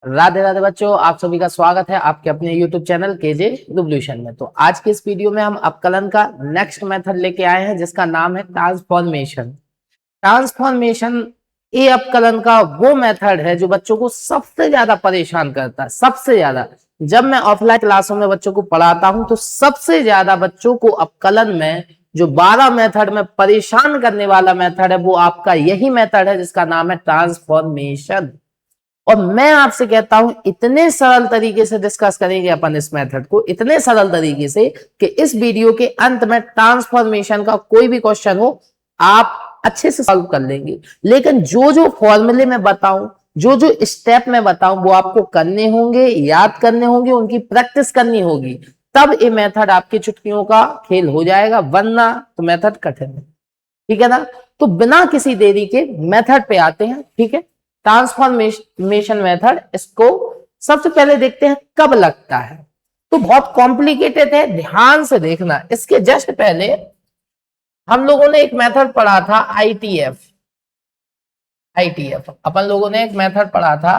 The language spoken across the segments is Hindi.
राधे राधे बच्चों, आप सभी का स्वागत है आपके अपने YouTube चैनल केजे रिवोल्यूशन में। तो आज के इस वीडियो में हम अपकलन का नेक्स्ट मेथड लेके आए हैं जिसका नाम है ट्रांसफॉर्मेशन। ट्रांसफॉर्मेशन ये अपकलन का वो मेथड है जो बच्चों को सबसे ज्यादा परेशान करता है। सबसे ज्यादा जब मैं ऑफलाइन क्लासों में बच्चों को पढ़ाता हूं तो सबसे ज्यादा बच्चों को अपकलन में जो 12 मेथड में परेशान करने वाला मेथड है वो आपका यही मेथड है जिसका नाम है ट्रांसफॉर्मेशन। और मैं आपसे कहता हूं इतने सरल तरीके से डिस्कस करेंगे अपन इस मेथड को, इतने सरल तरीके से कि इस वीडियो के अंत में ट्रांसफॉर्मेशन का कोई भी क्वेश्चन हो आप अच्छे से सॉल्व कर लेंगे। लेकिन जो जो फॉर्मूले में बताऊं, जो जो स्टेप में बताऊं वो आपको करने होंगे, याद करने होंगे, उनकी प्रैक्टिस करनी होगी, तब ये मेथड आपकी चुटकियों का खेल हो जाएगा, वरना तो मेथड कठिन है। ठीक है ना। तो बिना किसी देरी के मेथड पे आते हैं। ठीक है, ट्रांसफॉर्मेशन मेथड, इसको सबसे पहले देखते हैं कब लगता है। तो बहुत कॉम्प्लिकेटेड है, ध्यान से देखना। इसके जस्ट पहले हम लोगों ने एक मेथड पढ़ा था आईटीएफ। आईटीएफ अपन लोगों ने एक मेथड पढ़ा था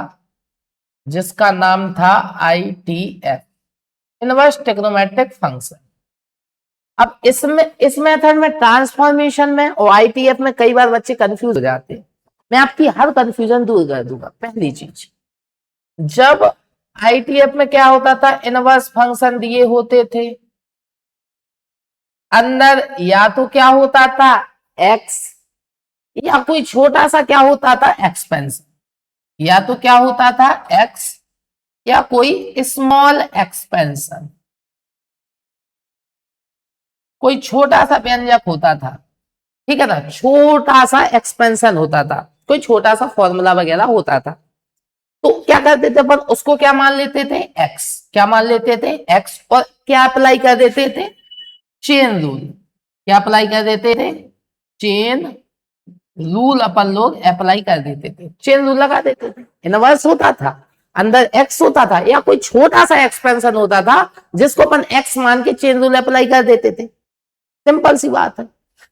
जिसका नाम था आईटीएफ, इनवर्स ट्रिग्नोमेट्रिक फंक्शन। अब इस मेथड में, ट्रांसफॉर्मेशन में और आईटीएफ में कई बार बच्चे कंफ्यूज हो जाते हैं। मैं आपकी हर कंफ्यूजन दूर कर दूंगा। पहली चीज, जब आईटीएफ में क्या होता था, इनवर्स फंक्शन दिए होते थे, अंदर या तो क्या होता था एक्स, या कोई छोटा सा क्या होता था एक्सपेंशन, या तो क्या होता था एक्स या कोई स्मॉल एक्सपेंशन, कोई छोटा सा व्यंजक होता था। ठीक है ना, छोटा सा एक्सपेंशन होता था, कोई छोटा सा फॉर्मूला वगैरह होता था। तो क्या करते थे अपन, उसको क्या मान लेते थे एक्स, क्या मान लेते थे एक्स, और क्या अप्लाई कर देते थे चेन रूल। क्या अप्लाई कर देते थे चेन रूल, अपन लोग अप्लाई कर देते थे, चेन रूल लगा देते थे। इनवर्स होता था, अंदर एक्स होता था या कोई छोटा सा एक्सपेंशन होता था जिसको अपन एक्स मान के चेन रूल अप्लाई कर देते थे। सिंपल सी बात है।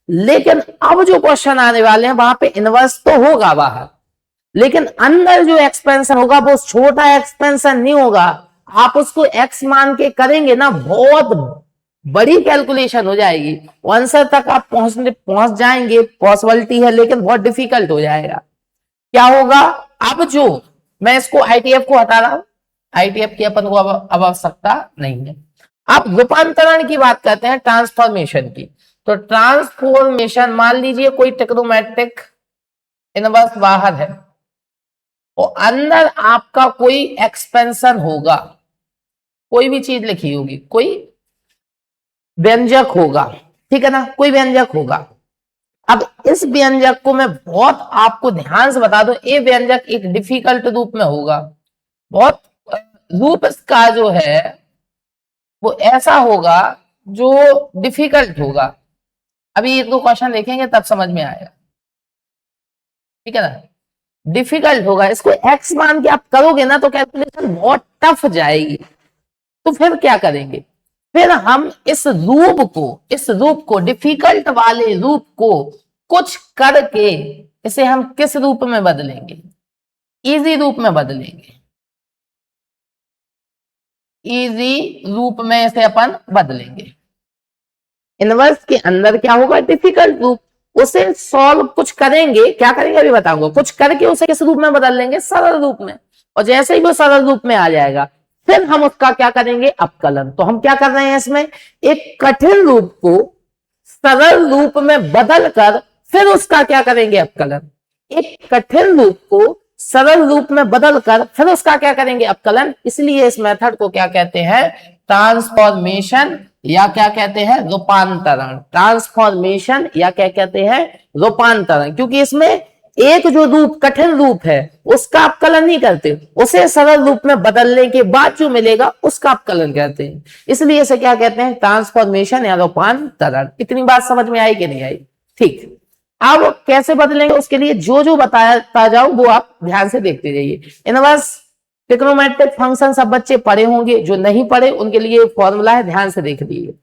लेकिन अब जो क्वेश्चन आने वाले हैं वहां पे इनवर्स तो होगा बाहर, लेकिन अंदर जो एक्सपेंशन होगा वो छोटा एक्सपेंशन नहीं होगा। आप उसको एक्स मान के करेंगे ना, बहुत बड़ी कैलकुलेशन हो जाएगी, आंसर तक आप पहुंच जाएंगे, पॉसिबिलिटी है, लेकिन बहुत डिफिकल्ट हो जाएगा। क्या होगा, अब जो मैं इसको आईटीएफ को हटा रहा हूं, आईटीएफ की अपन को अब आवश्यकता नहीं है। आप रूपांतरण की बात करते हैं, ट्रांसफॉर्मेशन की। तो ट्रांसफॉर्मेशन, मान लीजिए कोई ट्रिग्नोमेट्रिक इनवर्स बाहर है और अंदर आपका कोई एक्सपेंशन होगा, कोई भी चीज लिखी होगी, कोई व्यंजक होगा। ठीक है ना, कोई व्यंजक होगा। अब इस व्यंजक को मैं बहुत आपको ध्यान से बता दूं, ये व्यंजक एक डिफिकल्ट रूप में होगा। बहुत रूप इसका जो है वो ऐसा होगा जो डिफिकल्ट होगा। अभी एक दो क्वेश्चन देखेंगे तब समझ में आएगा। ठीक है ना, डिफिकल्ट होगा, इसको एक्स मान के आप करोगे ना तो कैलकुलेशन बहुत टफ जाएगी। तो फिर क्या करेंगे, फिर हम इस रूप को डिफिकल्ट वाले रूप को कुछ करके इसे हम किस रूप में बदलेंगे, इजी रूप में बदलेंगे। इजी रूप में इसे अपन बदलेंगे। इनवर्स के अंदर क्या होगा, डिफिकल्ट रूप, उसे सॉल्व कुछ करेंगे, क्या करेंगे अभी बताऊंगा, कुछ करके उसे किस रूप में बदल लेंगे, सरल रूप में। और जैसे ही वो सरल रूप में आ जाएगा फिर हम उसका क्या करेंगे, अपकलन। तो हम क्या कर रहे हैं इसमें, एक कठिन रूप को सरल रूप में बदल कर फिर उसका क्या करेंगे, अपकलन। एक कठिन रूप को सरल रूप में बदल कर फिर उसका क्या करेंगे, अपकलन। इसलिए इस मेथड को क्या कहते हैं, ट्रांसफॉर्मेशन, या क्या कहते हैं, रूपांतरण। ट्रांसफॉर्मेशन या क्या कहते हैं, रूपांतरण। क्योंकि इसमें एक जो रूप, कठिन रूप है, उसका अपकलन नहीं करते, उसे सरल रूप में बदलने के बाद जो मिलेगा उसका अपकलन कहते हैं। इसलिए इसे क्या कहते हैं, ट्रांसफॉर्मेशन या रूपांतरण। इतनी बात समझ में आई कि नहीं आई। ठीक, अब कैसे बदलेंगे उसके लिए जो जो बताता जाऊं वो आप ध्यान से देखते जाइए। इनवर्स ट्रिग्नोमेट्रिक फंक्शन सब बच्चे पढ़े होंगे, जो नहीं पढ़े उनके लिए फॉर्मूला है, ध्यान से देख लीजिए।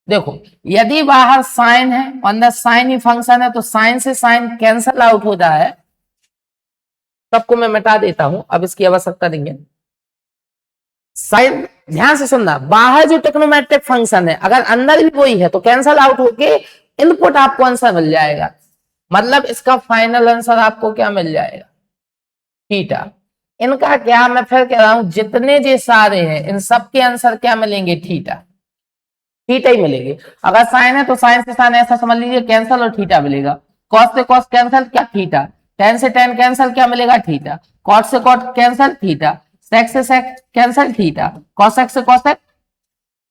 देखो, यदि बाहर साइन है, अंदर साइन ही फंक्शन है, तो साइन से साइन कैंसल आउट हो जाए, सबको मैं मिटा देता हूं, अब इसकी आवश्यकता नहीं है। साइन, ध्यान से सुनना, बाहर जो ट्रिग्नोमेट्रिक फंक्शन है अगर अंदर भी वही है तो कैंसल आउट होके इनपुट आपको आंसर मिल जाएगा। मतलब इसका फाइनल आंसर आपको क्या मिल जाएगा, थीटा। इनका क्या, मैं फिर कह रहा हूं, जितने जे सारे हैं इन सब के आंसर क्या मिलेंगे, थीटा, थीटा ही मिलेंगे। अगर साइन है तो साइन से साइन ऐसा समझ लीजिए कैंसल और थीटा मिलेगा। कॉस से कॉस कैंसल, क्या, थीटा। टेन से टेन कैंसल, क्या मिलेगा, थीटा। कॉट से कॉट कैंसल, थीटा। सेक से सेक कैंसल, थीटा। कॉसेक से कॉसेक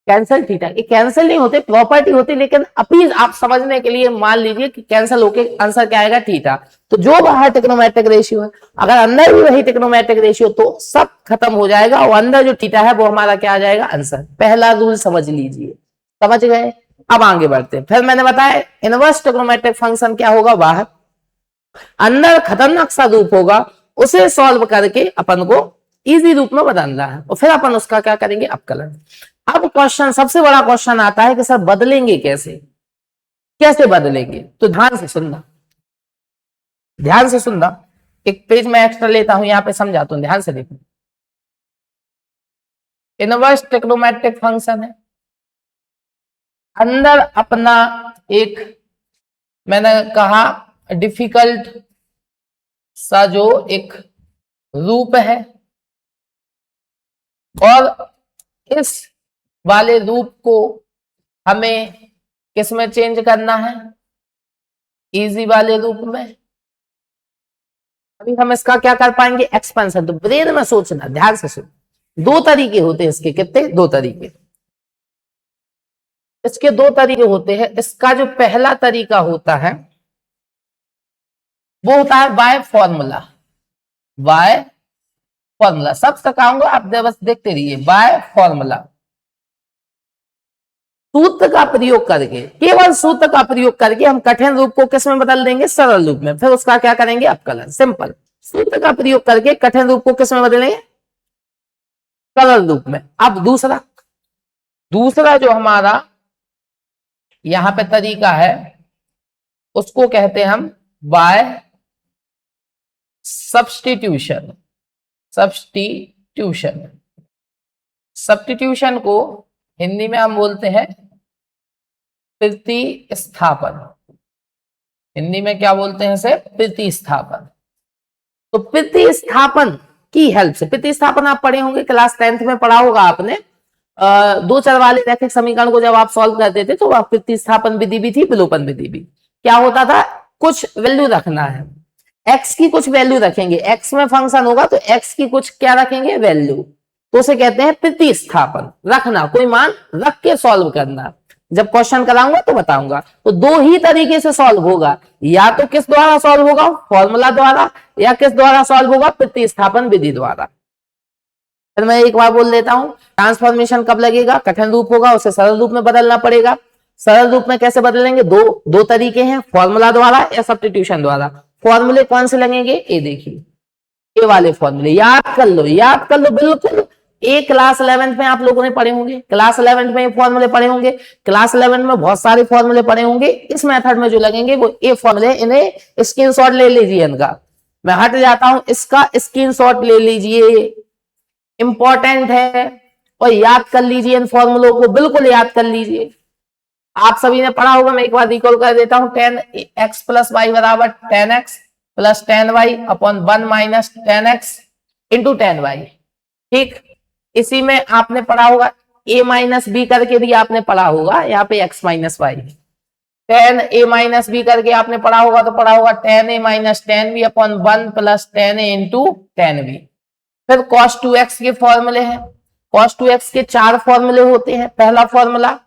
कैंसल, थीटा। ये कैंसिल नहीं होते, प्रॉपर्टी होती, लेकिन अभी आप समझने के लिए मान लीजिए कि कैंसिल होके आंसर क्या आएगा, थीटा। तो जो बाहर ट्रिग्नोमेट्रिक रेशियो है अगर अंदर भी वही ट्रिग्नोमेट्रिक रेशियो तो सब खत्म हो जाएगा और अंदर जो थीटा है वो हमारा क्या आ जाएगा, आंसर। पहला रूल समझ लीजिए, समझ गए। अब आगे बढ़ते हैं। फिर मैंने बताया इनवर्स ट्रिग्नोमेट्रिक फंक्शन क्या होगा, बाहर, अंदर खतरनाक सा रूप होगा, उसे सॉल्व करके अपन को इजी रूप में बदलना है और फिर अपन उसका क्या करेंगे, अपकलन। अब क्वेश्चन, सबसे बड़ा क्वेश्चन आता है कि सर बदलेंगे कैसे, कैसे बदलेंगे। तो ध्यान से सुनना, ध्यान से सुनना, एक पेज में एक्स्ट्रा लेता हूं, यहां पे समझाता हूं, ध्यान से देखो। इनवर्स ट्रिग्नोमेट्रिक फंक्शन है, अंदर अपना एक, मैंने कहा डिफिकल्ट सा जो एक रूप है, और इस वाले रूप को हमें किस में चेंज करना है, इजी वाले रूप में। अभी हम इसका क्या कर पाएंगे, एक्सपेंशन। तो ब्रेन में सोचना, ध्यान से सुन, दो तरीके होते हैं इसके, कितने, दो तरीके। इसके दो तरीके होते हैं। इसका जो पहला तरीका होता है वो होता है बाय फॉर्मूला, बाय फॉर्मूला। सब सिखाऊंगा, आप बस देखते रहिए। बाय फॉर्मूला, सूत्र का प्रयोग करके, केवल सूत्र का प्रयोग करके हम कठिन रूप को किस में बदल देंगे, सरल रूप में। फिर उसका क्या करेंगे, अपकलन। सिंपल, सूत्र का प्रयोग करके कठिन रूप को किस में बदलेंगे, सरल रूप में। अब दूसरा, दूसरा जो हमारा यहां पे तरीका है उसको कहते हैं हम बाय सब्स्टिट्यूशन। सब्स्टिट्यूशन, सब्स्टिट्यूशन को हिंदी में हम बोलते हैं प्रतिस्थापन। हिंदी में क्या बोलते हैं इसे, प्रतिस्थापन। तो प्रतिस्थापन की हेल्प से, प्रतिस्थापन आप पढ़े होंगे, क्लास 10th में पढ़ा होगा आपने। दो चर वाले रैखिक समीकरण को जब आप सॉल्व करते थे तो वह प्रतिस्थापन विधि भी थी, विलोपन विधि भी। क्या होता था, कुछ वैल्यू रखना है, एक्स की कुछ वैल्यू रखेंगे, एक्स में फंक्शन होगा तो एक्स की कुछ क्या रखेंगे, वैल्यू, तो उसे कहते हैं प्रतिस्थापन। रखना, कोई मान रख के सॉल्व करना। जब क्वेश्चन कराऊंगा तो बताऊंगा। तो दो ही तरीके से सॉल्व होगा, या तो किस द्वारा सॉल्व होगा, फॉर्मूला द्वारा, या किस द्वारा सॉल्व होगा, प्रतिस्थापन विधि द्वारा। फिर मैं एक बार बोल देता हूं, ट्रांसफॉर्मेशन कब लगेगा, कठिन रूप होगा उसे सरल रूप में बदलना पड़ेगा। सरल रूप में कैसे बदलेंगे, दो तरीके हैं, फॉर्मूला द्वारा या सब्स्टिट्यूशन द्वारा। फॉर्मूले कौन से लगेंगे, ये देखिए, ये वाले फॉर्मूले याद कर लो, याद कर लो बिल्कुल। एक क्लास 11th में आप लोगों ने पढ़े होंगे, क्लास 11th में ये फॉर्मूले पढ़े होंगे, क्लास 11 में बहुत सारे फॉर्मूले पढ़े होंगे। इस मेथड में जो लगेंगे वो ये फॉर्मूले, इन्हें स्क्रीनशॉट ले लीजिए इनका। मैं हट जाता हूं, इसका स्क्रीनशॉट ले लीजिए, इंपॉर्टेंट है, और याद कर लीजिए इन फॉर्मूलों को, बिल्कुल याद कर लीजिए। आप सभी ने पढ़ा होगा, मैं एक बार रिकॉल कर देता हूं। 10x प्लस वाई बराबर 10x plus 10y upon 1 minus 10x into 10y। ठीक, इसी में आपने पढ़ा होगा a माइनस बी करके भी आपने पढ़ा होगा, यहाँ पे x minus Y. 10a minus B करके आपने पढ़ा होगा तो पढ़ा होगा 10a minus 10b upon 1 plus 10a into 10b। फिर cos 2x के फॉर्मूले हैं। cos 2x के 4 फॉर्मूले होते हैं। पहला formula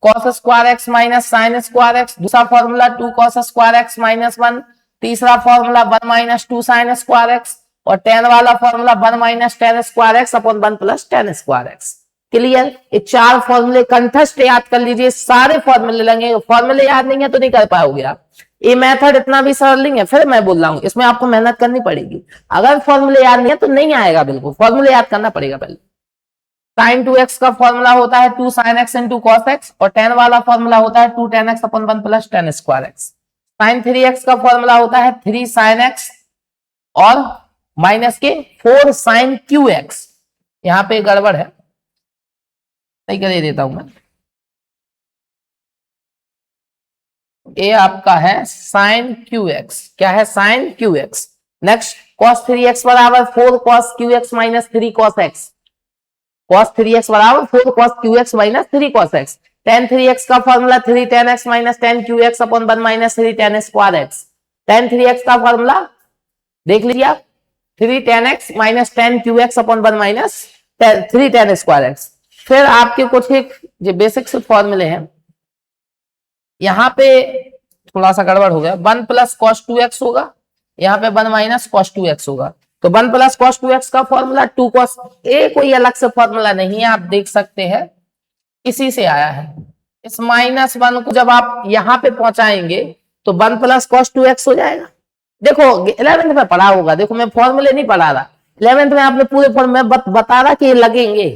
cos square x minus sine square x, दूसरा formula 2 cos square x minus 1, तीसरा formula 1 minus 2 sine square x, और 10 वाला formula 1 minus 10 square x upon 1 plus 10 square x. Clear, ये 4 फॉर्मूले कंठस्थ याद कर लीजिए, सारे फॉर्मूले लगेंगे। फॉर्मूले याद नहीं है तो नहीं कर पाओगे आप। ये मेथड इतना भी सरल नहीं है, फिर मैं बोल रहा हूं इसमें आपको मेहनत करनी पड़ेगी। अगर फॉर्मूले याद नहीं है तो नहीं आएगा, बिल्कुल फॉर्मूले याद करना पड़ेगा पहले। sin 2x का फॉर्मूला होता है 2 sin x into cos x, और 10 वाला फॉर्मूला होता है 2 tan x upon 1 plus 10 square x. sin 3x का फॉर्मूला होता है 3 sin x और माइनस के 4 साइन क्यू एक्स, यहां पे गड़बड़ है, सही कर देता हूं मैं। ये आपका है साइन क्यू एक्स, क्या है sine cube x. Next cos 3x बराबर 4 cos cube x minus 3 cos x, cos 3x बराबर 4 cos cube x minus 3 cos x। tan 3x का formula 3 tan x minus tan cube x upon 1 minus 3 tan square x। tan 3x का फॉर्मूला देख लीजिए आप, 3 tan x minus tan cube x upon 1 minus 3 tan square x। फिर आपके कुछ एक जो बेसिक से फॉर्मूले हैं, यहां पे थोड़ा सा गड़बड़ हो गया, 1 प्लस कॉस 2x होगा, यहाँ पे 1 माइनस कॉस 2x होगा। तो 1 प्लस कॉस 2x का फॉर्मूला 2 cos, ए कोई अलग से फॉर्मूला नहीं है, आप देख सकते हैं इसी से आया है। इस -1 को जब आप यहां पे पहुंचाएंगे तो 1 प्लस कॉस 2x हो जाएगा। देखो 11th में पढ़ा होगा, देखो मैं फॉर्मूले नहीं पढ़ा रहा, 11th में आपने पूरे फॉर्मूले बता रहा कि ये लगेंगे।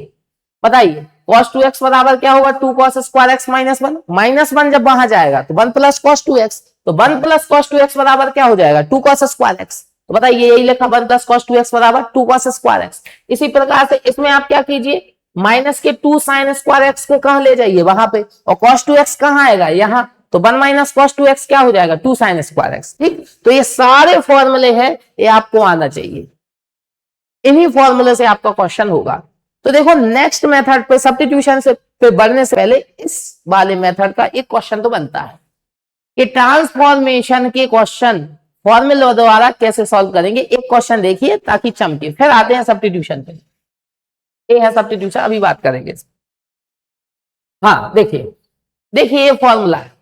बताइए cos 2x बराबर क्या होगा, 2 cos स्क्वायर x माइनस 1, -1 जब वहां जाएगा तो 1 प्लस cos 2x, तो 1 प्लस cos 2x बराबर क्या हो जाएगा, 2 cos स्क्वायर x। तो बताइए यही लिखा 1 प्लस cos 2x बराबर 2 cos स्क्वायर x। इसी प्रकार से इसमें आप क्या कीजिए, माइनस के 2 sin स्क्वायर x को कहां ले जाइए वहां पे, और cos 2x कहां आएगा यहाँ, तो 1 माइनस cos 2x क्या हो जाएगा, 2 sin स्क्वायर x। ठीक, तो ये सारे फॉर्मूले हैं, ये आपको आना चाहिए, इन्हीं फॉर्मूले से आपका क्वेश्चन होगा। तो देखो नेक्स्ट मेथड पे सब्स्टिट्यूशन से पे बढ़ने से पहले इस वाले मेथड का एक क्वेश्चन तो बनता है कि ट्रांसफॉर्मेशन के क्वेश्चन फॉर्मूले द्वारा कैसे सॉल्व करेंगे। एक क्वेश्चन देखिए ताकि चमके, फिर आते हैं सब्स्टिट्यूशन पे। ये है सब्स्टिट्यूशन, अभी बात करेंगे। हाँ देखिए, देखिए ये फॉर्मूला है,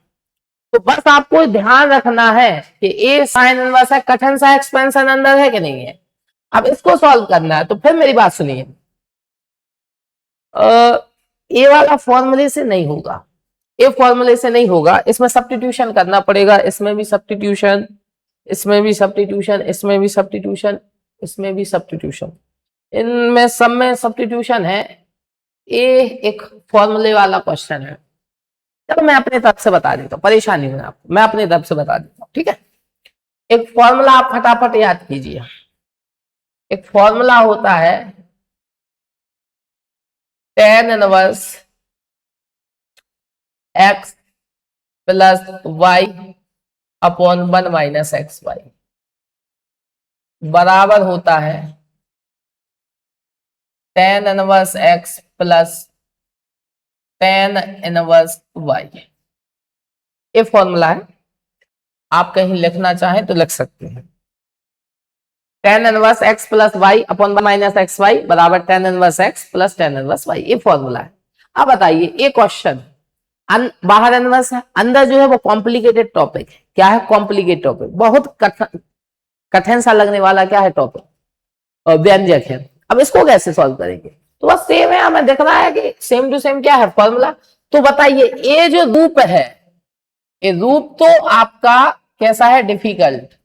तो बस आपको ध्यान रखना है कि ए साइन इनवर्स है, कठिन सा एक्सपेंशन अंदर है कि नहीं है। अब इसको सॉल्व करना है, तो फिर मेरी बात सुनिए, ए वाला फॉर्मूले से नहीं होगा, ए फॉर्मूले से नहीं होगा, इसमें सब्स्टिट्यूशन करना पड़ेगा। इसमें भी सब्स्टिट्यूशन, इसमें भी सब्स्टिट्यूशन, इसमें भी सब्स्टिट्यूशन, इसमें भी सब्स्टिट्यूशन, इनमें सब में सब्स्टिट्यूशन है। ए एक फॉर्मूले वाला क्वेश्चन है, चलो मैं अपने तरफ से बता देता हूँ, परेशानी नहीं आपको, मैं अपने तरफ से बता देता हूँ। ठीक है, एक फॉर्मूला आप फटाफट याद कीजिए। एक फॉर्मूला होता है tan inverse x plus y upon 1 minus x y बराबर होता है tan inverse x plus tan inverse y। ये फॉर्मूला है, आप कहीं लिखना चाहें तो लिख सकते हैं। tan inverse x plus y upon 1 minus x y बराबर tan inverse x plus tan inverse y, ये फॉर्मूला है। अब बताइए ये क्वेश्चन बाहर इनवर्स है, अंदर जो है वो कॉम्प्लिकेटेड टॉपिक है। क्या है कॉम्प्लिकेटेड टॉपिक, बहुत कठिन सा लगने वाला क्या है टॉपिक, और व्यंजक है। अब इसको कैसे सॉल्व करेंगे, तो बस सेम है, हमें दिख रहा है कि सेम टू सेम क्या है फॉर्मूला। तो बताइए ये जो रूप है, ये रूप तो आपका कैसा है, डिफिकल्ट,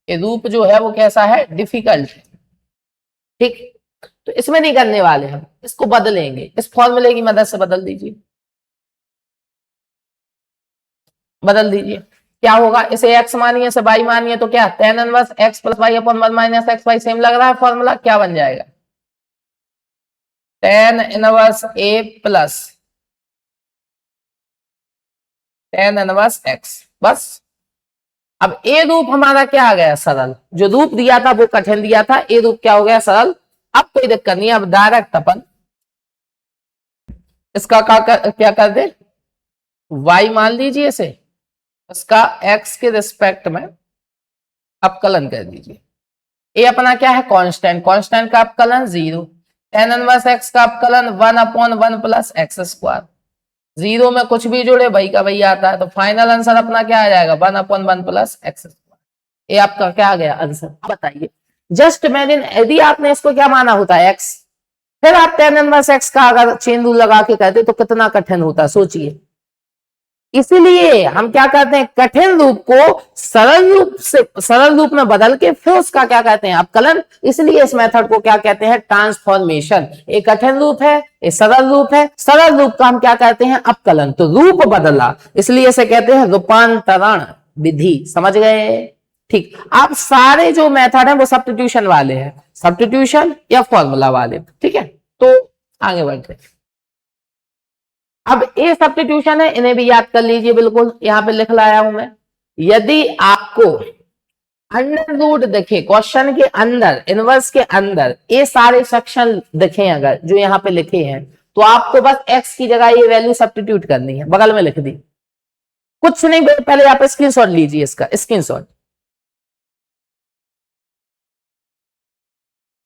ये रूप जो है वो कैसा है, डिफिकल्ट है। ठीक, तो इसमें नहीं करने वाले हम, इसको बदलेंगे, इस फॉर्मूले की मदद से बदल दीजिए, बदल दीजिए। क्या होगा, इसे x मानिए, इसे y मानिए, तो क्या tan inverse x plus y upon 1 minus x y, same लग रहा है फॉर्मूला, क्या बन जाएगा tan inverse a plus tan inverse x। बस अब ए रूप हमारा क्या आ गया, सरल, जो रूप दिया था वो कठिन दिया था, ए रूप क्या हो गया, सरल। अब कोई दिक्कत नहीं है, अब डायरेक्ट अपन इसका क्या कर दे, y मान लीजिए इसे, इसका x के रिस्पेक्ट में अपकलन कर दीजिए। ये अपना क्या है, कांस्टेंट, कांस्टेंट का अपकलन 0, tan इनवर्स x का अपकलन 1 अपॉन 1 प्लस एक्स स्क्वायर, 0 में कुछ भी जुड़े वही का वही आता है, तो फाइनल आंसर अपना क्या आ जाएगा, 1 अपॉन 1 प्लस एक्स स्क्वायर। ये आपका क्या आ गया आंसर। बताइए जस्ट इमेजिन यदि आपने इसको क्या माना होता है x, फिर आप tan इनवर्स x का अगर चेन रूल लगा के कहते तो कितना कठिन होता, सोचिए। इसीलिए हम क्या करते हैं, कठिन रूप को सरल रूप में बदल के फिर उसका क्या कहते हैं, अपकलन। इसलिए इस मेथड को क्या कहते हैं, ट्रांसफॉर्मेशन। एक कठिन रूप है, एक सरल रूप है, सरल रूप का हम क्या कहते हैं, अपकलन। तो रूप बदला, इसलिए इसे कहते हैं रूपांतरण विधि। समझ गए, ठीक, अब सारे जो मेथड है वो सब्स्टिट्यूशन वाले हैं, सब्स्टिट्यूशन या फॉर्मूला वाले, ठीक है। तो आगे बढ़ते हैं। अब ये सब्स्टिट्यूशन है, इन्हें भी याद कर लीजिए, बिल्कुल यहां पे लिख लाया हूं मैं। यदि आपको अंडर रूट दिखे क्वेश्चन के अंदर, इनवर्स के अंदर ये सारे सेक्शन दिखे अगर जो यहाँ पे लिखे हैं, तो आपको बस x की जगह ये वैल्यू सब्स्टिट्यूट करनी है, बगल में लिख दी, कुछ नहीं। पहले आप स्क्रीनशॉट लीजिए, इसका स्क्रीनशॉट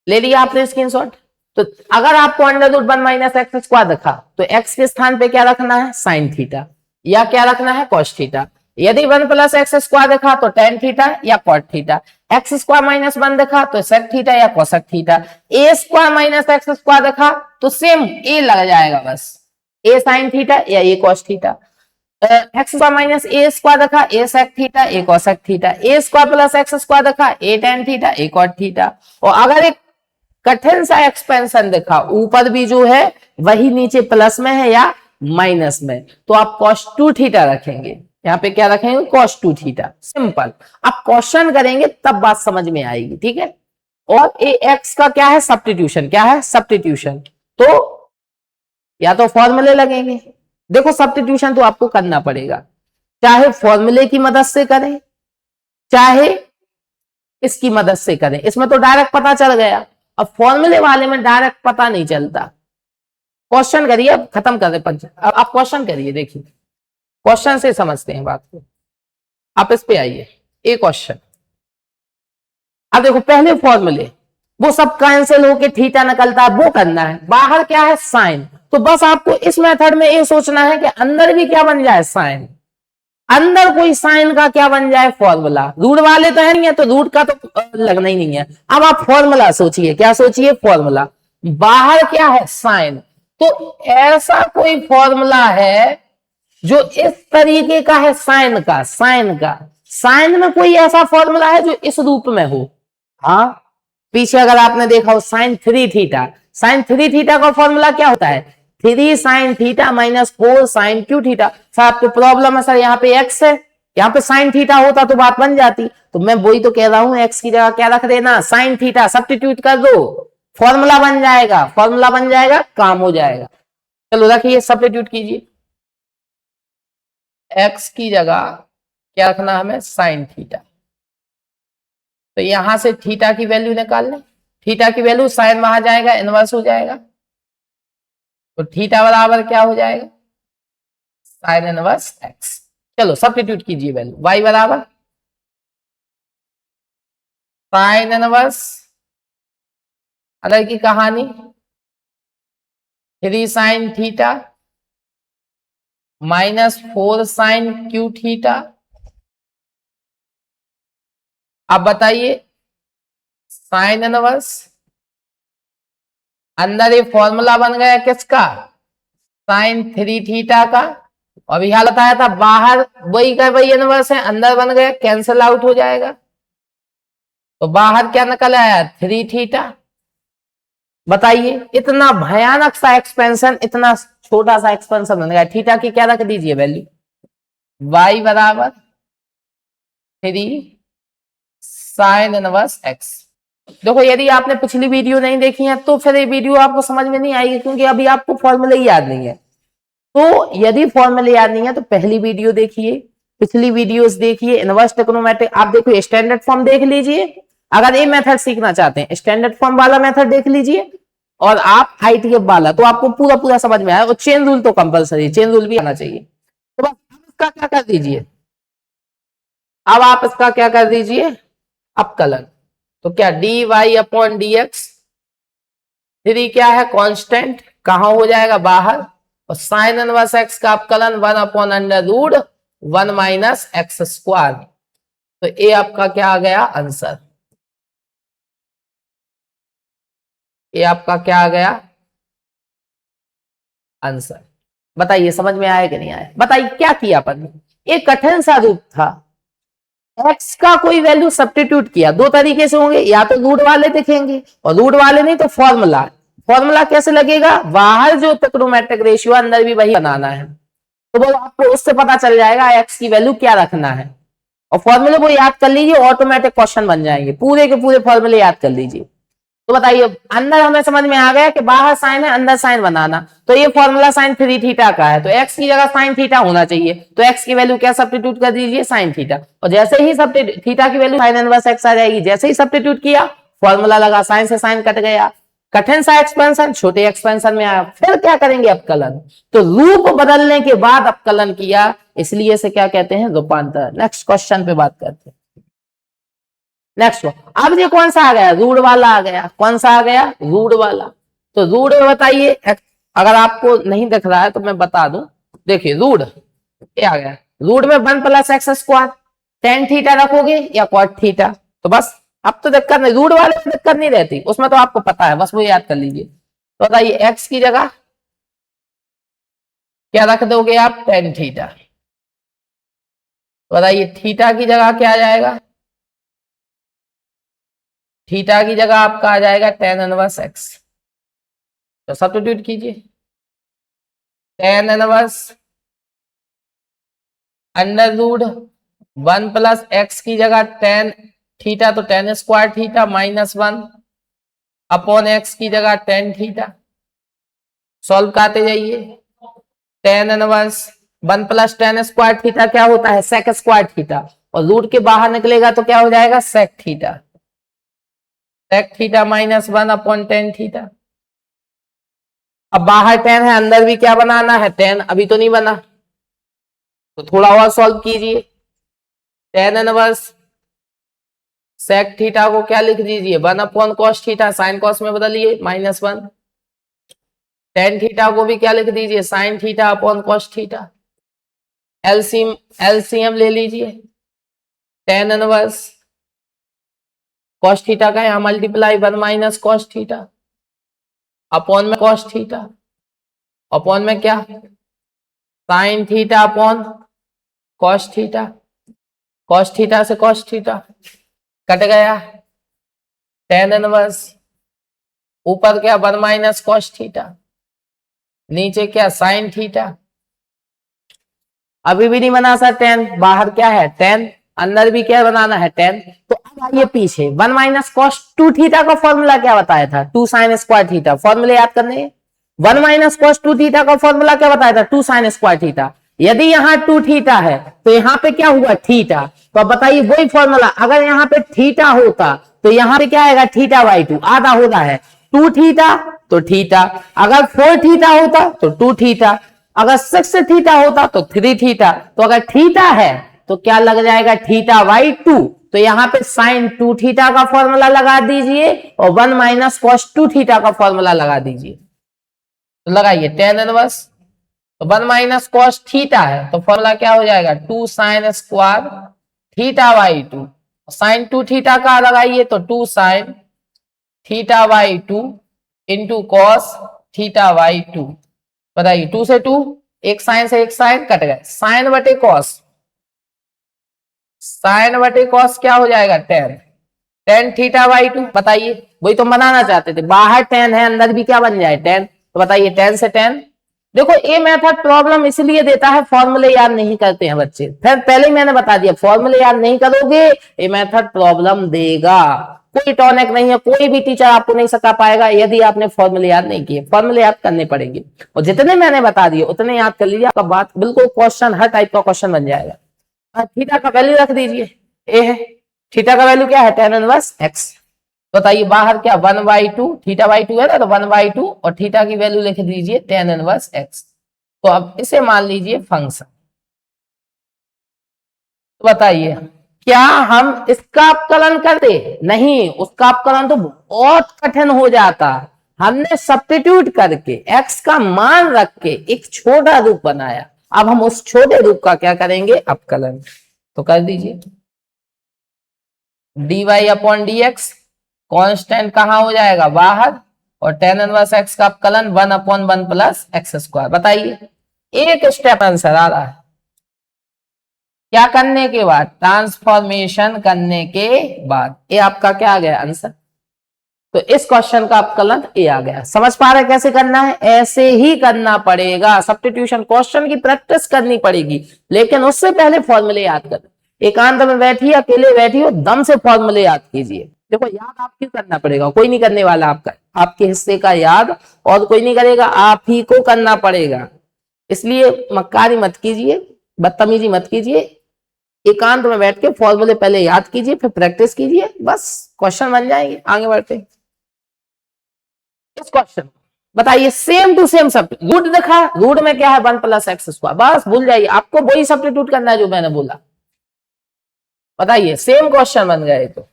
ले लिया आपने स्क्रीनशॉट। तो अगर आपको under root 1 minus x square दिखा तो x के स्थान पे क्या रखना है, साइन थीटा, या क्या रखना है, कॉस थीटा। यदि 1 प्लस एक्स स्क्वायर दिखा तो टेन थीटा या cot theta. X square minus 1 दिखा तो सेक थीटा या cosec theta. A square minus x square दिखा तो सेम ए लग जाएगा, बस ए साइन थीटा या a cos theta. X square minus a square दिखा, a sec theta a cosec theta. A square plus x square दिखा, a tan theta a cot theta. और अगर एक कठिन सा एक्सपेंशन दिखा, ऊपर भी जो है वही नीचे प्लस में है या माइनस में, तो आप cos 2 थीटा रखेंगे, यहाँ पे क्या रखेंगे, cos 2 थीटा। सिंपल, आप क्वेश्चन करेंगे तब बात समझ में आएगी, ठीक है। और ए एक्स का क्या है, सब्स्टिट्यूशन, क्या है, सब्स्टिट्यूशन। तो या तो फॉर्मूले लगेंगे, देखो सब्स्टिट्यूशन तो आपको करना पड़ेगा, चाहे फॉर्मूले की मदद से करें चाहे इसकी मदद से करें, इसमें तो डायरेक्ट पता चल गया। अब फॉर्मूले वाले में डायरेक्ट पता नहीं चलता। क्वेश्चन करिए, अब खत्म कर दे पंच, अब आप क्वेश्चन करिए, देखिए क्वेश्चन से समझते हैं बात को। आप इस पे आइए, एक क्वेश्चन। अब देखो पहले फॉर्मूले वो सब कैंसिल होके थीटा निकलता है, वो करना है। बाहर क्या है, साइन, तो बस आपको इस मेथड में ये सोचना है कि अंदर भी क्या बन जाए, साइन। अंदर कोई साइन का क्या बन जाए, फॉर्मूला। रूट वाले तो है नहीं है, तो रूट का तो लगना ही नहीं है। अब आप फॉर्मूला सोचिए, क्या सोचिए, फॉर्मूला। बाहर क्या है, साइन, तो ऐसा कोई फॉर्मूला है जो इस तरीके का है, साइन का, साइन का। साइन में कोई ऐसा फॉर्मूला है जो इस रूप में हो। हाँ, पीछे अगर आपने देखा हो साइन 3 थीटा, साइन 3 थीटा का फॉर्मूला क्या होता है, 3 sine theta minus 4 sine cube theta. Sir आपको प्रॉब्लम है सर, यहाँ पे एक्स है, यहाँ पे साइन थीटा होता तो बात बन जाती। तो मैं वही तो कह रहा हूं, एक्स की जगह क्या रख देना, साइन थीटा, सब्स्टिट्यूट कर दो, फॉर्मूला बन जाएगा, फॉर्मूला बन जाएगा, काम हो जाएगा। चलो रखिए, सब्स्टिट्यूट कीजिए। एक्स की जगह क्या रखना हमें, साइन थीटा। तो यहां से थीटा की वैल्यू निकाल लें, थीटा की वैल्यू साइन वहां जाएगा, इनवर्स हो जाएगा, तो थीटा बराबर क्या हो जाएगा, साइन इनवर्स एक्स। चलो सब्स्टिट्यूट कीजिए वैल्यू, वाई बराबर साइन इनवर्स, अगर की कहानी 3 sine theta minus 4 sine cube theta. अब बताइए, साइन इनवर्स, अंदर ये फॉर्मूला बन गया किसका, साइन 3 थीटा का। अभी हाल बताया था बाहर वही का वही इनवर्स है, अंदर बन गया, कैंसिल आउट हो जाएगा। तो बाहर क्या निकल आया, 3 थीटा। बताइए, इतना भयानक सा एक्सपेंशन, इतना छोटा सा एक्सपेंशन बन गया। थीटा की क्या रख दीजिए वैल्यू, y बराबर 3 साइन इनवर्स एक्स। देखो यदि आपने पिछली वीडियो नहीं देखी है तो फिर ये वीडियो आपको समझ में नहीं आएगी, क्योंकि अभी आपको फॉर्मूले ही याद नहीं है। तो यदि फॉर्मूले याद नहीं है तो पहली वीडियो देखिए, पिछली वीडियोस देखिए, इनवर्स ट्रिग्नोमेट्रिक आप देखो, स्टैंडर्ड फॉर्म देख लीजिए। अगर ये मेथड सीखना चाहते हैं, स्टैंडर्ड फॉर्म वाला मेथड देख लीजिए, और आप आईटीएफ वाला, तो आपको पूरा पूरा समझ में आया। और चेन रूल तो कंपलसरी, चेन रूल भी आना चाहिए। तो बस इसका क्या कर दीजिए, अब आप इसका क्या कर दीजिए, अपकलन। तो क्या d y upon d x, 3 क्या है, कांस्टेंट, कहां हो जाएगा, बाहर। और साइन इनवर्स एक्स का अपकलन 1 upon under root 1 minus x square. तो ये आपका क्या आ गया, आंसर। ये आपका क्या आ गया, आंसर। बताइए समझ में आया कि नहीं आया, बताइए क्या किया अपन, एक कठिन सा रूप था, एक्स का कोई वैल्यू सब्स्टिट्यूट किया। दो तरीके से होंगे, या तो रूट वाले दिखेंगे, और रूट वाले नहीं तो फॉर्मूला। फॉर्मूला कैसे लगेगा, बाहर जो ट्रिग्नोमेट्रिक रेशियो अंदर भी वही बनाना है। तो वो आपको उससे पता चल जाएगा एक्स की वैल्यू क्या रखना है। और फॉर्मूले को याद कर लीजिए, ऑटोमेटिक क्वेश्चन बन जाएंगे, पूरे के पूरे फॉर्मूले याद कर लीजिए। तो बताइए अंदर हमें समझ में आ गया कि बाहर साइन है, अंदर साइन बनाना। तो ये फॉर्मूला साइन 3 थीटा का है, तो एक्स की जगह साइन थीटा होना चाहिए, तो एक्स की वैल्यू क्या सब्स्टिट्यूट कर दीजिए, साइन थीटा। और जैसे ही थीटा की वैल्यू साइन इनवर्स एक्स आ जाएगी, जैसे ही सब्स्टिट्यूट किया फॉर्मूला लगा, साइन से साइन कट गया, कठिन सा एक्सपेंशन छोटे एक्सपेंशन में आया। फिर क्या करेंगे, अपकलन। तो रूप बदलने के बाद अपकलन किया, इसलिए इसे क्या कहते हैं, रूपांतर। नेक्स्ट क्वेश्चन पे बात करते हैं। नेक्स्ट अब ये कौन सा आ गया, रूट वाला आ गया। कौन सा आ गया, रूट वाला। तो रूट में बताइए, अगर आपको नहीं दिख रहा है तो मैं बता दूं, देखिए रूट क्या आ गया, रूट में 1 + x², tan थीटा रखोगे या cot थीटा, तो बस अब तो दिक्कत नहीं, रूट वाले में दिक्कत नहीं रहती, उसमें तो आपको पता है, बस वो याद कर लीजिए। तो बताइए x की जगह क्या रख दोगे आप, tan थीटा। तो बताइए थीटा की जगह क्या आ जाएगा, थीटा की जगह आपका आ जाएगा tan इनवर्स x। तो सब्स्टिट्यूट कीजिए, tan inverse under root 1 + x की जगह tan थीटा, तो tan² थीटा -1 अपॉन x की जगह tan थीटा। सॉल्व करते जाइए, tan इनवर्स 1 + tan² थीटा क्या होता है, sec² थीटा, और रूट के बाहर निकलेगा तो क्या हो जाएगा, sec theta. sec theta -1 upon tan theta. अब बाहर tan है, अंदर भी क्या बनाना है, tan, अभी तो नहीं बना, तो थोड़ा और सॉल्व कीजिए। tan इनवर्स sec थीटा को क्या लिख दीजिए, 1 upon cos theta, sine cos में बदलिए -1। tan थीटा को भी क्या लिख दीजिए, sine theta upon cos theta. LCM ले लीजिए, tan इनवर्स cos थीटा का यहाँ मल्टीप्लाई 1 - cos थीटा अपॉन में cos थीटा, अपॉन में क्या, sine theta upon cos theta, cos theta से cos थीटा कट गया, tan इनवर्स ऊपर क्या 1 - cos थीटा, नीचे क्या साइन थीटा। अभी भी नहीं बना सा tan, बाहर क्या है tan, अंदर भी क्या बनाना है tan। तो अब आइए पीछे, 1 - cos 2 थीटा का फॉर्मूला क्या बताया था, 2 sin² थीटा। फॉर्मूले याद करने, 1 - cos 2 थीटा का फॉर्मूला क्या बताया था, 2 sin² थीटा। यदि यहाँ 2 थीटा है तो यहाँ पे क्या हुआ, थीटा। तो अब बताइए वही फॉर्मूला, अगर यहाँ पे थीटा होता तो यहाँ पे क्या आएगा, θ/2, आधा होता है 2 थीटा तो थीटा, अगर 4 थीटा होता तो 2 थीटा, अगर 6 थीटा होता तो 3 थीटा। तो अगर थीटा है तो क्या लग जाएगा, θ/2। तो यहाँ पे sin 2 थीटा का फॉर्मूला लगा दीजिए और 1 - cos 2 थीटा का फॉर्मूला लगा दीजिए। तो लगाइए tan इनवर्स, तो 1 - cos थीटा है तो फॉर्मूला क्या हो जाएगा, 2 sin² θ/2। sin 2 थीटा का लगाइए तो 2 sin θ/2 इंटू cos θ/2। बताइए 2 से 2, एक साइन से एक साइन कट गए, साइन बटे कॉस, साइन बटे कॉस क्या हो जाएगा, tan θ/2। बताइए वही तो बनाना चाहते थे, बाहर tan है, अंदर भी क्या बन जाए tan। तो बताइए tan से tan। देखो ये मेथड प्रॉब्लम इसलिए देता है, फॉर्मूले याद नहीं करते हैं बच्चे। फिर पहले ही मैंने बता दिया, फॉर्मूले याद नहीं करोगे ये मेथड प्रॉब्लम देगा। कोई टॉनिक नहीं है, कोई भी टीचर आपको नहीं सिखा पाएगा यदि आपने फॉर्मूले याद नहीं किए। फॉर्मूले याद करने पड़ेंगे, और जितने मैंने बता दिए उतने याद कर लीजिए, आपका बात बिल्कुल क्वेश्चन, हर टाइप का क्वेश्चन बन जाएगा। थीटा का वैल्यू रख दीजिए, ए है, थीटा का वैल्यू क्या है, tan इनवर्स x। बताइए बाहर क्या 1/2, θ/2 है ना, तो 1/2 और थीटा की वैल्यू लिख दीजिए tan इनवर्स x। तो अब इसे मान लीजिए फंक्शन। तो बताइए क्या हम इसका अपकलन करते, नहीं, उसका अपकलन तो बहुत कठिन हो जाता। हमने सब्स्टिट्यूट करके x का मान रख के एक छोटा रूप बनाया, अब हम उस छोटे रूप का क्या करेंगे, अपकलन। तो कर दीजिए, dy/dx कांस्टेंट कहां हो जाएगा, बाहर, और tan इनवर्स x का अपकलन 1/1 + x²। बताइए एक स्टेप आंसर आ रहा है, क्या करने के बाद, ट्रांसफॉर्मेशन करने के बाद। ये आपका क्या आ गया आंसर। तो इस क्वेश्चन का अपकलन ये आ गया। समझ पा रहे कैसे करना है, ऐसे ही करना पड़ेगा। सब्स्टिट्यूशन क्वेश्चन की प्रैक्टिस करनी पड़ेगी, लेकिन उससे पहले फॉर्मूले याद कर। एकांत में बैठिए, अकेले बैठिए, दम से फॉर्मूले याद कीजिए। देखो याद आप क्यों करना पड़ेगा, कोई नहीं करने वाला आपका, आपके हिस्से का याद और कोई नहीं करेगा, आप ही को करना पड़ेगा। इसलिए मक्कारी मत कीजिए, बदतमीजी मत कीजिए, एकांत में बैठ के फॉर्मूले पहले याद कीजिए, फिर प्रैक्टिस कीजिए, बस क्वेश्चन बन जाएंगे। आगे बढ़ते इस क्वेश्चन बताइए, सेम टू सेम सब रूट देखा, रूट में क्या है 1 + x², बस भूल जाइए, आपको वही सब्स्टिट्यूट करना है जो मैंने बोला। बताइए सेम क्वेश्चन बन गए, तो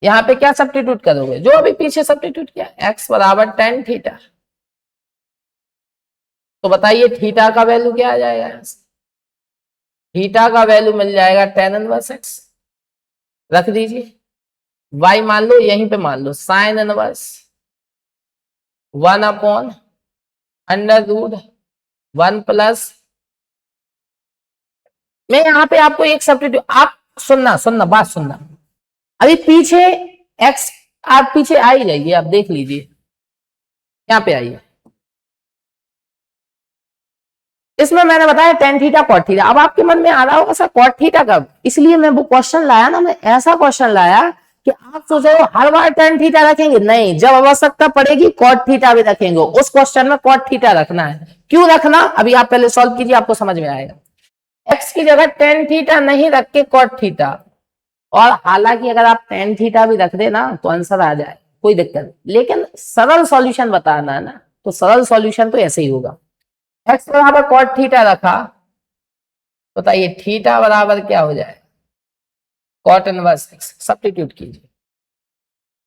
यहाँ पे क्या सब्स्टिट्यूट करोगे, जो अभी पीछे सब्स्टिट्यूट किया, x = tan थीटा। तो बताइए थीटा का वैल्यू क्या आ जाएगा, थीटा का वैल्यू मिल जाएगा tan 1x, रख दीजिए। y मान लो, यहीं पे मान लो sin 1 1/√1 प्लस, मैं यहाँ पे आपको एक सब्स्टिट्यूट, आप सुनना बात सुनना, अभी पीछे x, आप पीछे आ ही जाइए, आप देख लीजिए, यहाँ पे आइए, इसमें मैंने बताया tan थीटा cot थीटा। अब आपके मन में आ रहा होगा सर cot थीटा कब, इसलिए मैं वो क्वेश्चन लाया ना, मैं ऐसा क्वेश्चन लाया कि आप सोच रहे हो हर बार tan थीटा रखेंगे, नहीं, जब आवश्यकता पड़ेगी cot थीटा भी रखेंगे, उस क्वेश्चन में cot थीटा रखना है। क्यों रखना, अभी आप पहले सॉल्व कीजिए, आपको समझ में आएगा। x की जगह tan थीटा नहीं रख के cot थीटा, और हालांकि अगर आप tan थीटा भी रख देना तो आंसर आ जाए, कोई दिक्कत नहीं, लेकिन सरल सॉल्यूशन बताना है ना, तो सरल सॉल्यूशन तो ऐसे ही होगा। x बराबर cot थीटा रखा, बताइए थीटा बराबर क्या हो जाए, cot इनवर्स x, सब्स्टिट्यूट कीजिए,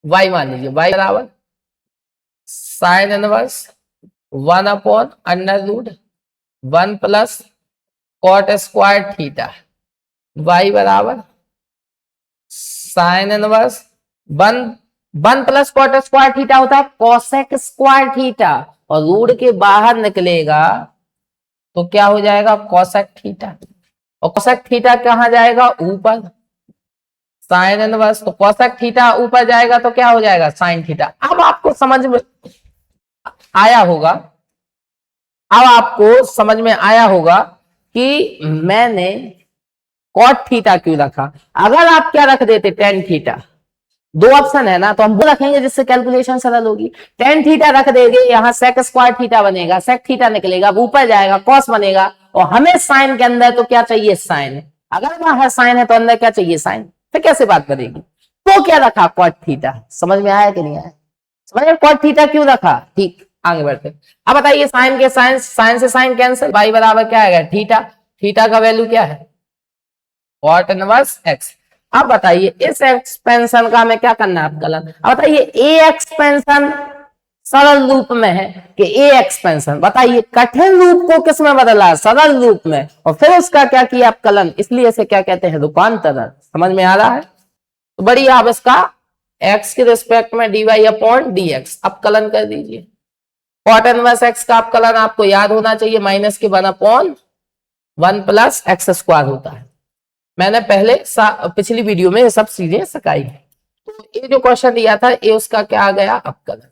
y मान लीजिए, y बराबर sin inverse 1/√1 plus cot square theta, y बराबर sin inverse 1 plus cot square theta होता है cosec स्क्वायर थीटा, और रूट के बाहर निकलेगा तो क्या हो जाएगा cosec थीटा, और cosec थीटा कहां जाएगा, ऊपर, sin इनवर्स, तो cosec थीटा ऊपर जाएगा तो क्या हो जाएगा sin थीटा। अब आपको समझ में आया होगा, अब आपको समझ में आया होगा कि मैंने cot थीटा क्यों रखा। अगर आप क्या रख देते tan थीटा, दो ऑप्शन है ना, तो हम वो रखेंगे जिससे कैलकुलेशन सरल होगी। tan थीटा रख देंगे, यहाँ sec स्क्वायर थीटा बनेगा, sec थीटा निकलेगा, ऊपर जाएगा cos बनेगा, और हमें sin के अंदर तो क्या चाहिए sin, अगर बाहर sin है तो अंदर क्या चाहिए sin, फिर कैसे बात करेगी, तो क्या रखा cot थीटा। समझ में आया कि नहीं आया, समझ में cot थीटा क्यों रखा, ठीक, आगे बढ़ते। अब बताइए sin के sin, sin से sin कैंसिल, y बराबर क्या आएगा थीटा, थीटा का वैल्यू क्या है cot इनवर्स x। अब बताइए इस एक्सपेंशन का हमें क्या करना है अवकलन। अब बताइए ए एक्सपेंशन सरल रूप में है कि ए एक्सपेंशन, बताइए कठिन रूप को किस में बदला, सरल रूप में, और फिर उसका क्या किया अवकलन, इसलिए इसे क्या कहते हैं रूपांतरण। समझ में आ रहा है, तो बढ़िया, आप इसका x के रिस्पेक्ट में dy/dx अवकलन कर दीजिए। cot इनवर्स x का अवकलन आपको याद होना चाहिए, माइनस के 1/1 प्लस x स्क्वायर होता है। मैंने पहले पिछली वीडियो में ये सब चीजें सिखाई है। तो ये जो क्वेश्चन दिया था, ये उसका क्या आ गया अवकलन,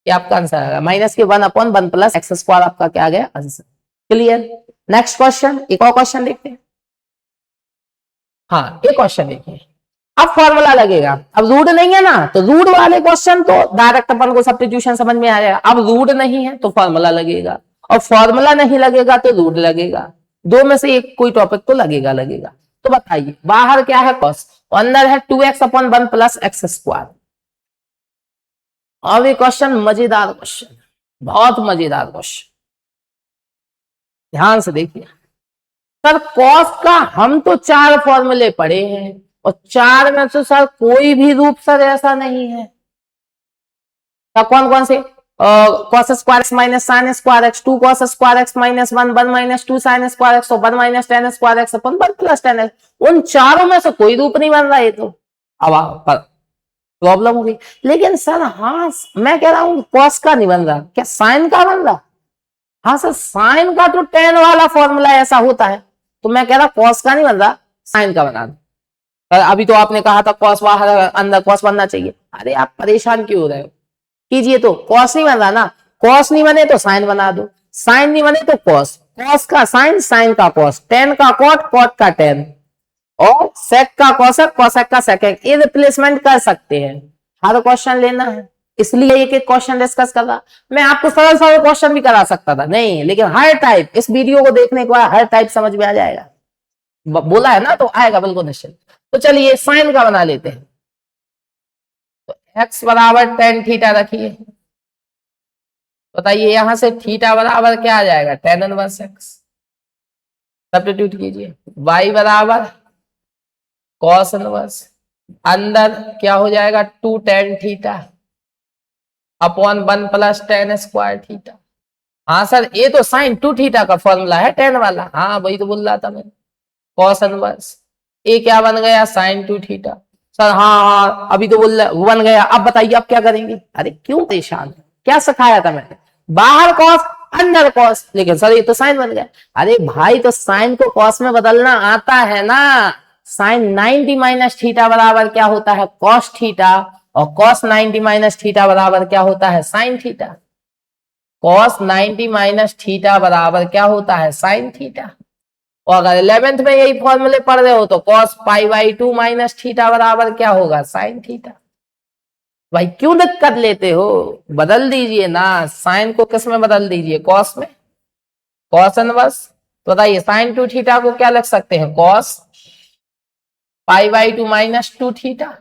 ये आपका आंसर आ गया, माइनस के 1/1 प्लस x स्क्वायर आपका क्या आ गया आंसर। क्लियर, नेक्स्ट क्वेश्चन, एक और क्वेश्चन देखते हैं। हाँ, एक क्वेश्चन देखिए, अब फॉर्मूला लगेगा, अब रूट नहीं है ना, तो रूट वाले क्वेश्चन तो डायरेक्ट अपन को सब्स्टिट्यूशन समझ में आ जाएगा। अब रूट नहीं है तो फॉर्मूला लगेगा, और फॉर्मूला नहीं लगेगा तो रूट लगेगा, दो में से एक कोई टॉपिक तो लगेगा। तो बताइए बाहर क्या है cos, अंदर है 2x/1 प्लस x स्क्वायर। अब ये क्वेश्चन मजेदार क्वेश्चन, बहुत मजेदार क्वेश्चन, ध्यान से देखिए। सर cos का हम तो 4 फॉर्मूले पढ़े हैं, और 4 में से सर कोई भी रूप सर ऐसा नहीं है, कौन कौन से, cos square x minus sine square x, 2 cos square x minus 1 minus 2 sine square x, 1 minus tan square x अपन 1 प्लस tan x, उन चारों में से कोई रूप नहीं बन रहा है, तो अब प्रॉब्लम होगी। लेकिन सर हाँ, मैं कह रहा हूं cos का नहीं बन रहा, क्या साइन का बन रहा, हाँ सर साइन का तो tan वाला फॉर्मूला ऐसा होता है, तो मैं कह रहा cos का नहीं बन रहा, साइन का बना दो। अभी तो आपने कहा था cos बाहर अंदर cos बनना चाहिए, अरे आप परेशान क्यों हो रहे हो, कीजिए, तो cos नहीं बन रहा ना, cos नहीं बने तो साइन बना दो, साइन नहीं बने तो cos, cos का साइन, साइन का cos, tan का cot, cot का tan, और सेक का कोसेक, कोसेक का सेकेंड, ये रिप्लेसमेंट कर सकते हैं। हर क्वेश्चन लेना है, इसलिए एक एक क्वेश्चन डिस्कस कर रहा। मैं आपको सरल सरल क्वेश्चन भी करा सकता था, नहीं, लेकिन हर टाइप, इस वीडियो को देखने के बाद हर टाइप समझ में आ जाएगा, बोला है ना, तो आएगा बिल्कुल निश्चित। तो चलिए साइन का बना लेते हैं। तो एक्स बराबर टेन थीटा रखिए, बताइए यहां से थीटा बराबर क्या आ जाएगा, टेन इनवर्स एक्स। सब्स्टिट्यूट कीजिए, y बराबर कॉस इनवर्स, अंदर क्या हो जाएगा, two tan theta upon one plus tan square theta. हाँ सर, ये तो साइन टू थीटा का फॉर्मूला है टेन वाला, हाँ वही तो बोल रहा था मैं। कॉस इनवर्स, ये क्या बन गया, साइन टू थीटा। सर हाँ हाँ अभी तो बोल रहा बन गया, अब बताइए अब क्या करेंगे। अरे क्यों परेशान, क्या सिखाया था मैंने, बाहर कॉस अंदर कॉस, लेकिन सर ये तो साइन बन गया। अरे भाई तो साइन को कॉस में बदलना आता है ना। साइन 90 माइनस थीटा बराबर क्या होता है, कॉस थीटा, और कॉस 90 माइनस थीटा बराबर क्या होता है, sine theta. Cos 90 minus theta बराबर क्या होता है, साइन थीटा। और अगर 11th में यही फॉर्मूले पढ़ रहे हो तो cos pi by two minus theta बराबर क्या होगा, साइन थीटा। भाई क्यों दिक्कत लेते हो, बदल दीजिए ना, साइन को किस में बदल दीजिए, कॉस में, कॉस इनवर्स। तो बताइए साइन टू थीटा को क्या लिख सकते हैं, cos pi by two minus two theta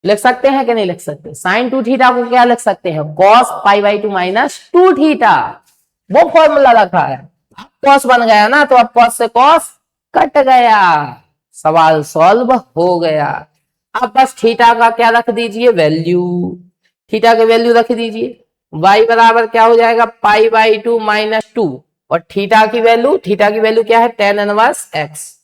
लिख सकते हैं कि नहीं लिख सकते। साइन टू थीटा को क्या लिख सकते हैं, cos pi by two minus two theta, वो फॉर्मूला रखा है। कॉस बन गया ना, तो अब कॉस से कॉस कट गया, सवाल सॉल्व हो गया। अब बस थीटा का क्या रख दीजिए, वैल्यू, थीटा की वैल्यू रख दीजिए। y बराबर क्या हो जाएगा, pi by two minus two, और थीटा की वैल्यू क्या है, टेन इनवर्स एक्स।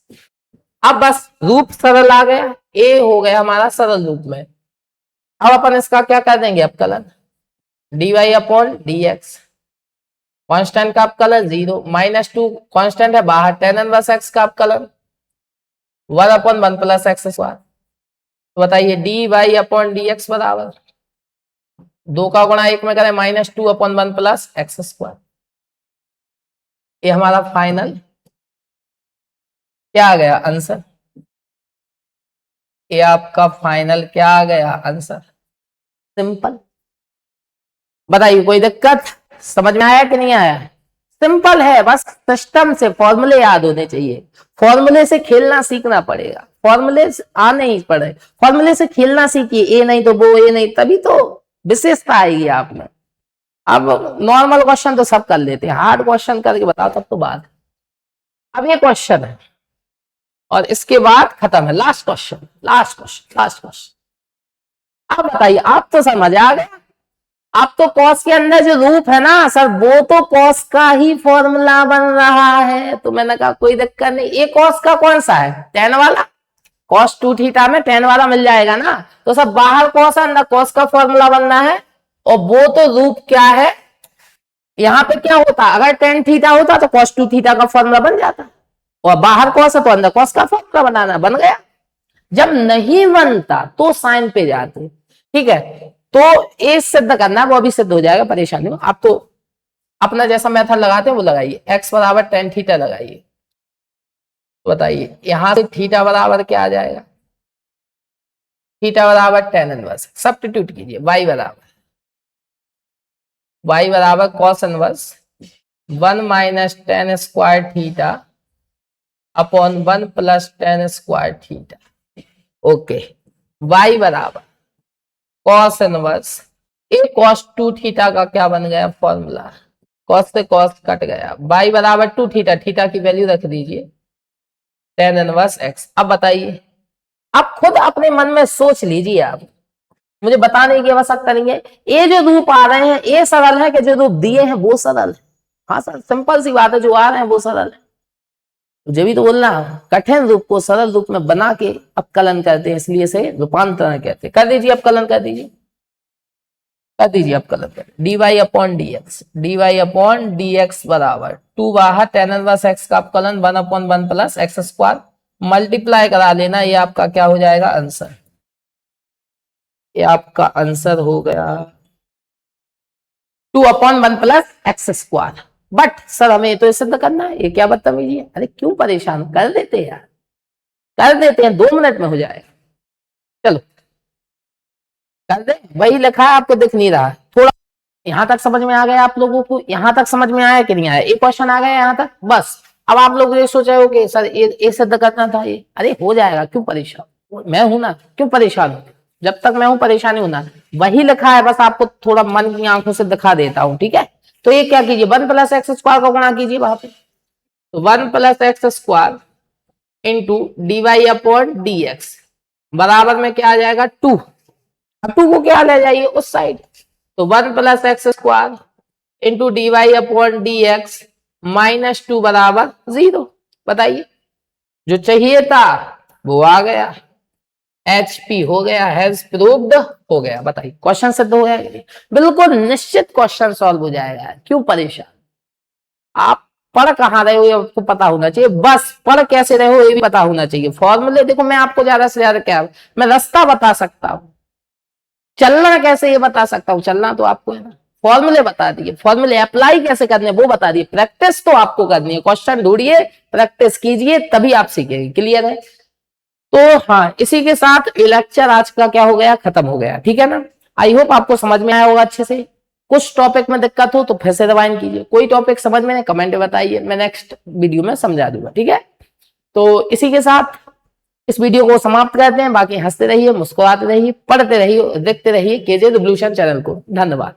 अब बस रूप सरल आ गया, ए हो गया हमारा सरल रूप में। अब अपन इसका क्या कर देंगे अवकलन, d y upon d x, constant का अवकलन जीरो, माइनस टू कॉन्स्टेंट है बाहर, टेन इनवर्स एक्स का अवकलन one upon one plus x square. तो बताइए d y upon d x बराबर, दो का गुणा एक में करें, minus two upon one plus x square. ये हमारा फाइनल क्या आ गया आंसर, ये आपका फाइनल क्या आ गया आंसर, सिंपल। बताइए कोई दिक्कत, समझ में आया कि नहीं आया, सिंपल है, बस सिस्टम से फॉर्मूले याद होने चाहिए, फॉर्मूले से खेलना सीखना पड़ेगा, फॉर्मूले आने ही पड़े, फॉर्मूले से खेलना सीखिए, ए नहीं तो वो, ए नहीं, तभी तो विशेषता आएगी आप में। अब नॉर्मल क्वेश्चन तो सब कर लेते हैं, हार्ड क्वेश्चन करके बताओ तब तो बात। अब ये क्वेश्चन है और इसके बाद खत्म है, last question, last question, last question. अब बताइए, आप तो समझ आ गया, आप तो कॉस के अंदर जो रूप है ना सर, वो तो कॉस का ही फॉर्मूला बन रहा है, तो मैंने कहा कोई दिक्कत नहीं। ये कॉस का कौन सा है, टेन वाला, कॉस टू थीटा में टेन वाला मिल जाएगा ना, तो सब बाहर कॉस अंदर कॉस का फॉर्मूला बनना है। और वो तो रूप क्या है, यहाँ पे क्या होता, अगर टेन थीटा होता तो कॉस टू थीटा का फॉर्मूला बन जाता, और बाहर कॉस है तो अंदर कॉस का फॉर्मूला बनाना, बन गया। जब नहीं बनता तो साइन पे जाते, ठीक है। तो ए सिद्ध करना, वो अभी सिद्ध हो जाएगा, परेशानी हो आप तो अपना जैसा मेथड लगाते हैं वो लगाइए, एक्स बराबर टेन थीटा लगाइए। बताइए यहां से थीटा बराबर क्या आ जाएगा, थीटा बराबर टेन इनवर्स, सब्स्टिट्यूट कीजिए, y बराबर cos inverse one minus ten square theta upon one plus tan square theta. Okay, y बराबर कॉस इनवर्स ए कॉस टू थीटा का क्या बन गया फॉर्मूला, कॉस से कॉस कट गया, y बराबर टू थीटा, थीटा की वैल्यू रख दीजिए टेन इनवर्स एक्स। अब बताइए, आप खुद अपने मन में सोच लीजिए, आप मुझे बताने की आवश्यकता नहीं है। ये जो रूप आ रहे हैं ये सरल है कि जो रूप दिए हैं वो सरल है, हाँ सर सिंपल सी बात है, जो आ रहे हैं वो सरल है। मुझे भी तो बोलना, कठिन रूप को सरल रूप में बना के अपकलन करते हैं, इसलिए से रूपांतरण कहते हैं। कर दीजिए अपकलन, कर दीजिए, कर दीजिए अपकलन कर, d y upon d x बराबर टू बाहर टेन इनवर्स एक्स का अपकलन one upon one plus x square, multiply करा लेना, ये आपका क्या हो जाएगा आंसर, ये आपका आंसर हो गया to upon one plus x square. But sir हमें तो सिद्ध करना है, ये क्या बदतमीजी है, अरे क्यों परेशान कर देते यार। कर देते हैं, 2 मिनट में हो जाएगा। चलो कर दे, वही लिखा है, आपको दिख नहीं रहा। थोड़ा यहां तक समझ में आ गया आप लोगों को? यहां तक समझ में आया कि नहीं आया? एक क्वेश्चन आ गया यहां तक, बस। अब आप लोग ये सोच रहे हो कि सर ये सिद्ध करना था ये, अरे हो जाएगा, क्यों परेशान, मैं हूं ना, क्यों परेशान हो? जब तक मैं हूं परेशानी होना, वही लिखा है, बस आपको थोड़ा मन की आंखों से दिखा देता हूं, ठीक है? तो ये क्या कीजिए, 1 + x² का गुणा कीजिए वहां पे। तो 1 + x² इंटू dy/dx बराबर में क्या आ जाएगा, 2। अब 2 को क्या ले जाइए उस साइड, तो 1 + x² इंटू dy/dx -2 बराबर 0। बताइए, जो चाहिए था वो आ गया, HP हो गया, हैज प्रूव्ड हो गया। बताइए, क्वेश्चन सिद्ध हो गया, बिल्कुल निश्चित क्वेश्चन सॉल्व हो जाएगा। क्यों परेशान? आप पढ़ कहाँ रहे हो ये आपको पता होना चाहिए, बस पढ़ कैसे रहे हो ये भी पता होना चाहिए। फॉर्मूले देखो, मैं आपको ज्यादा से ज्यादा क्या, मैं रास्ता बता सकता हूँ, चलना कैसे ये बता सकता हूँ, चलना तो आपको है ना। फॉर्मूले बता दिए, फॉर्मूले अप्लाई कैसे करने वो बता दिए, प्रैक्टिस तो आपको करनी है। क्वेश्चन ढूंढिए, प्रैक्टिस कीजिए, तभी आप सीखेंगे। क्लियर है? तो हाँ, इसी के साथ ये लेक्चर आज का क्या हो गया, खत्म हो गया। ठीक है ना? आई होप आपको समझ में आया होगा अच्छे से। कुछ टॉपिक में दिक्कत हो तो फिर से रिवाइंड कीजिए, कोई टॉपिक समझ में नहीं कमेंट में बताइए, मैं नेक्स्ट वीडियो में समझा दूंगा। ठीक है? तो इसी के साथ इस वीडियो को समाप्त करते हैं। बाकी हंसते रहिए, मुस्कुराते रहिए, पढ़ते रहिए, देखते रहिए केजे रिवॉल्यूशन चैनल को। धन्यवाद।